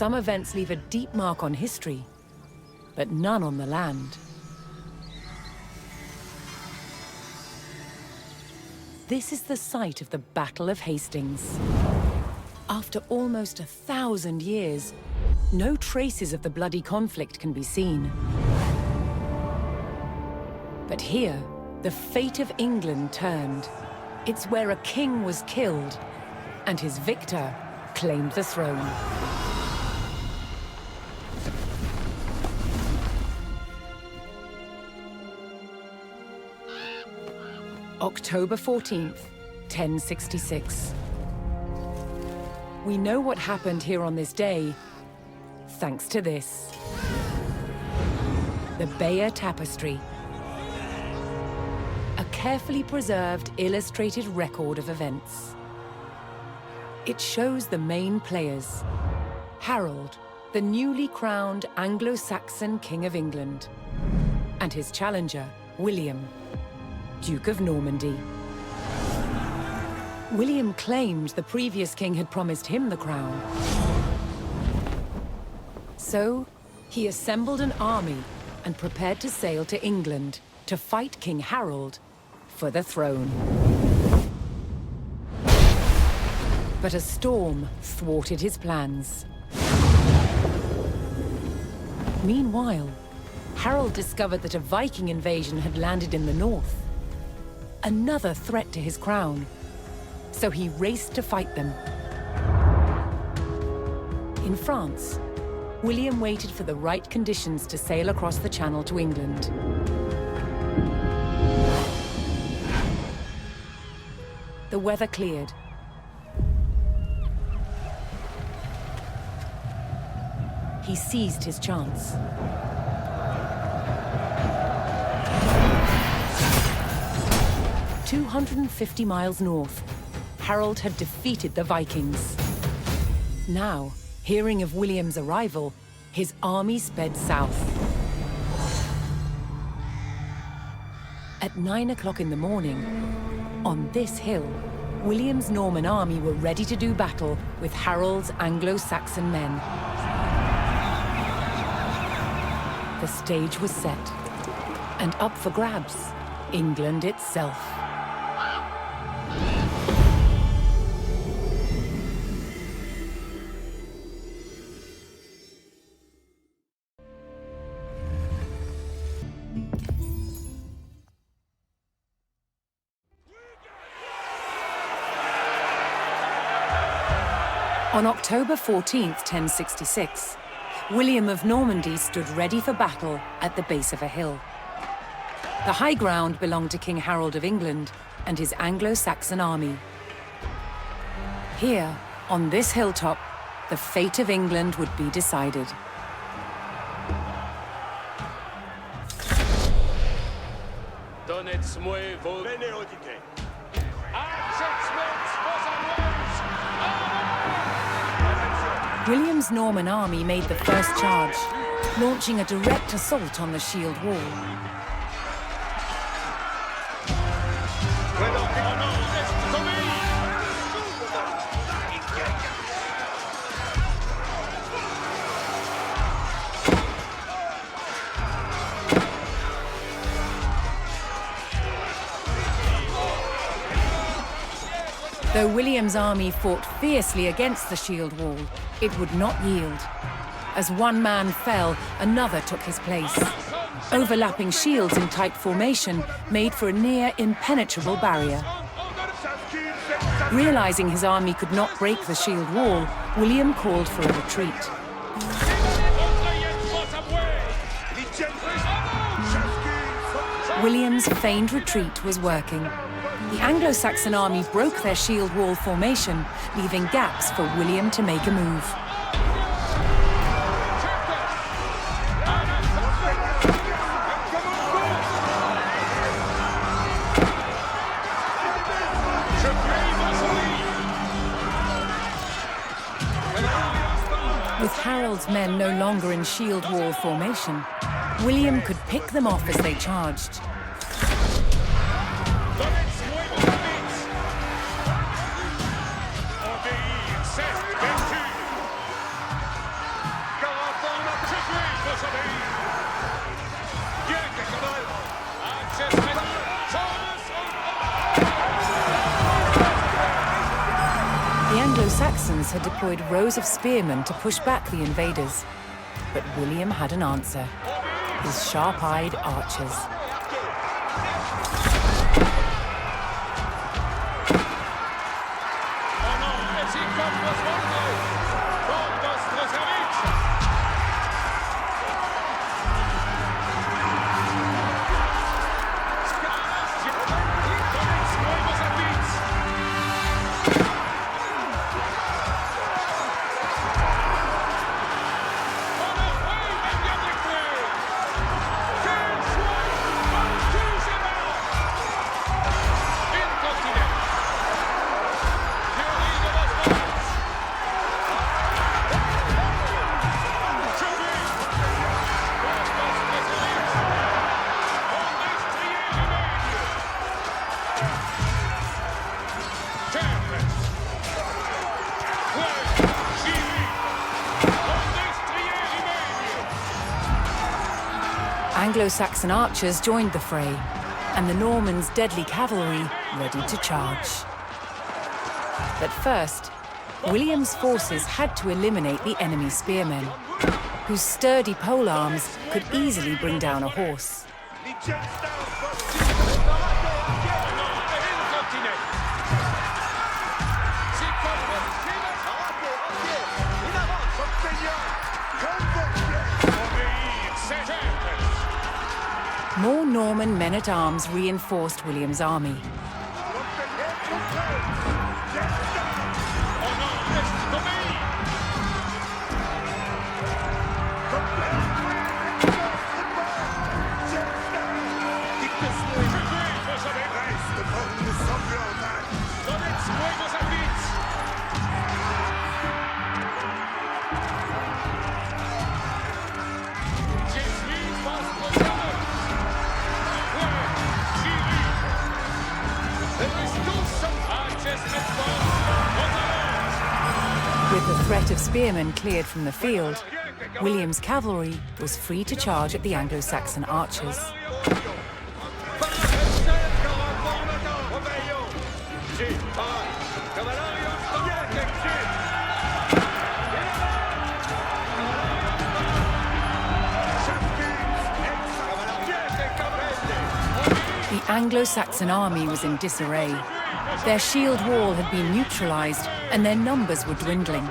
Some events leave a deep mark on history, but none on the land. This is the site of the Battle of Hastings. After almost 1,000 years, no traces of the bloody conflict can be seen. But here, the fate of England turned. It's where a king was killed, and his victor claimed the throne. October 14th, 1066. We know what happened here on this day, thanks to this. The Bayeux Tapestry. A carefully preserved, illustrated record of events. It shows the main players. Harold, the newly crowned Anglo-Saxon King of England, and his challenger, William, Duke of Normandy. William claimed the previous king had promised him the crown. So, he assembled an army and prepared to sail to England to fight King Harold for the throne. But a storm thwarted his plans. Meanwhile, Harold discovered that a Viking invasion had landed in the north. Another threat to his crown. So he raced to fight them. In France, William waited for the right conditions to sail across the Channel to England. The weather cleared. He seized his chance. 250 miles north, Harold had defeated the Vikings. Now, hearing of William's arrival, his army sped south. At 9 o'clock in the morning, on this hill, William's Norman army were ready to do battle with Harold's Anglo-Saxon men. The stage was set, and up for grabs, England itself. On October 14th, 1066, William of Normandy stood ready for battle at the base of a hill. The high ground belonged to King Harold of England and his Anglo-Saxon army. Here, on this hilltop, the fate of England would be decided. William's Norman army made the first charge, launching a direct assault on the shield wall. Though William's army fought fiercely against the shield wall, it would not yield. As one man fell, another took his place. Overlapping shields in tight formation made for a near impenetrable barrier. Realizing his army could not break the shield wall, William called for a retreat. William's feigned retreat was working. The Anglo-Saxon army broke their shield wall formation, leaving gaps for William to make a move. With Harold's men no longer in shield wall formation, William could pick them off as they charged. Anglo-Saxons had deployed rows of spearmen to push back the invaders. But William had an answer. His sharp-eyed archers. Anglo-Saxon archers joined the fray, and the Normans' deadly cavalry ready to charge. But first, William's forces had to eliminate the enemy spearmen, whose sturdy polearms could easily bring down a horse. More Norman men-at-arms reinforced William's army. With the threat of spearmen cleared from the field, William's cavalry was free to charge at the Anglo-Saxon archers. The Anglo-Saxon army was in disarray. Their shield wall had been neutralized, and their numbers were dwindling.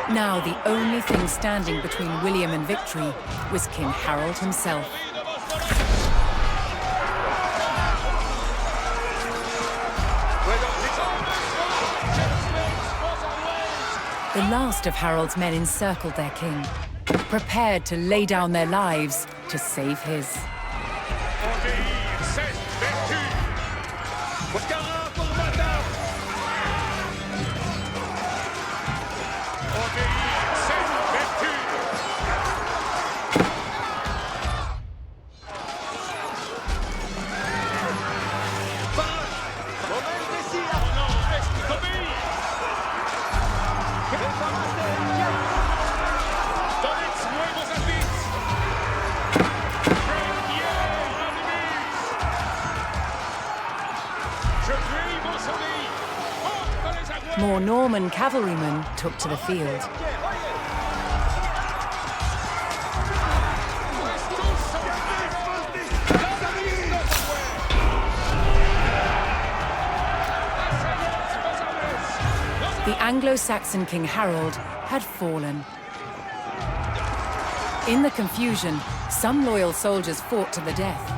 Now the only thing standing between William and victory was King Harold himself. The last of Harold's men encircled their king, prepared to lay down their lives to save his. More Norman cavalrymen took to the field. The Anglo-Saxon King Harold had fallen. In the confusion, some loyal soldiers fought to the death,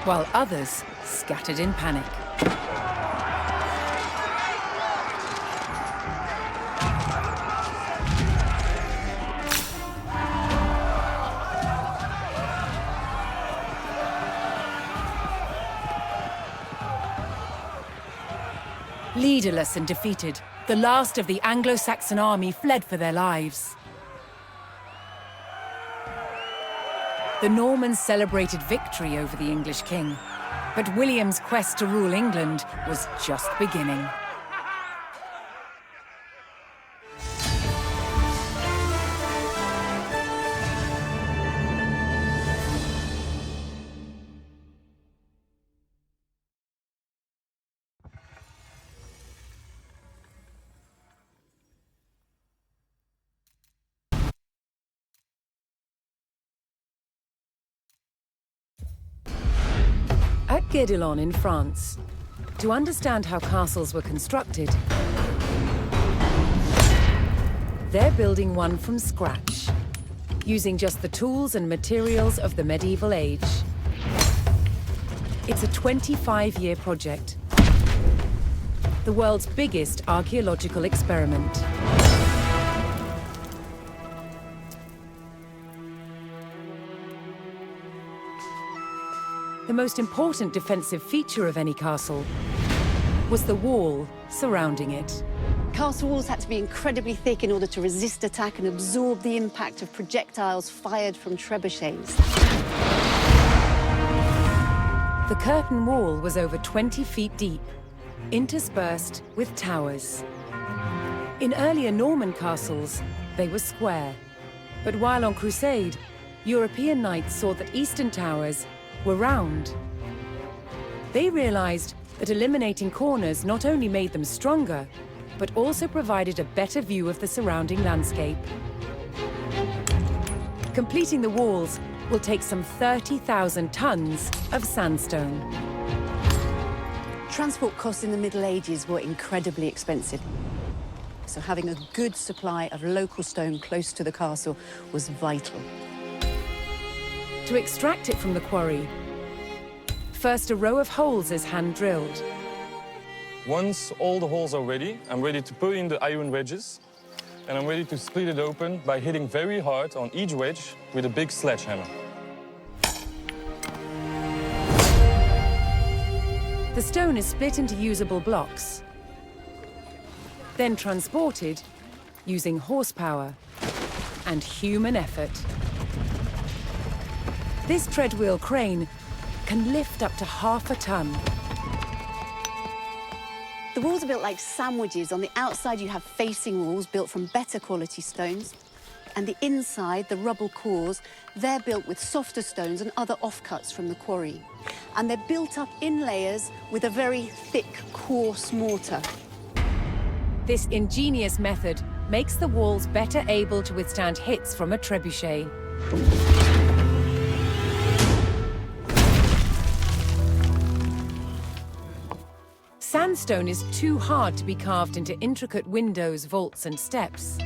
while others scattered in panic. Leaderless and defeated, the last of the Anglo-Saxon army fled for their lives. The Normans celebrated victory over the English king, but William's quest to rule England was just beginning. At Guédelon in France, to understand how castles were constructed, they're building one from scratch, using just the tools and materials of the medieval age. It's a 25-year project, the world's biggest archaeological experiment. The most important defensive feature of any castle was the wall surrounding it. Castle walls had to be incredibly thick in order to resist attack and absorb the impact of projectiles fired from trebuchets. The curtain wall was over 20 feet deep, interspersed with towers. In earlier Norman castles, they were square. But while on crusade, European knights saw that eastern towers were round. They realized that eliminating corners not only made them stronger, but also provided a better view of the surrounding landscape. Completing the walls will take some 30,000 tons of sandstone. Transport costs in the Middle Ages were incredibly expensive. So having a good supply of local stone close to the castle was vital. To extract it from the quarry, first a row of holes is hand-drilled. Once all the holes are ready, I'm ready to put in the iron wedges, and I'm ready to split it open by hitting very hard on each wedge with a big sledgehammer. The stone is split into usable blocks, then transported using horsepower and human effort. This treadwheel crane can lift up to half a ton. The walls are built like sandwiches. On the outside, you have facing walls built from better quality stones. And the inside, the rubble cores, they're built with softer stones and other offcuts from the quarry. And they're built up in layers with a very thick, coarse mortar. This ingenious method makes the walls better able to withstand hits from a trebuchet. Sandstone is too hard to be carved into intricate windows, vaults, and steps.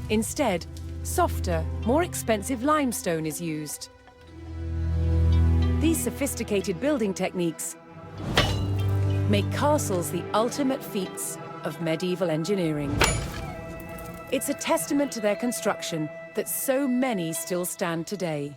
Instead, softer, more expensive limestone is used. These sophisticated building techniques make castles the ultimate feats of medieval engineering. It's a testament to their construction that so many still stand today.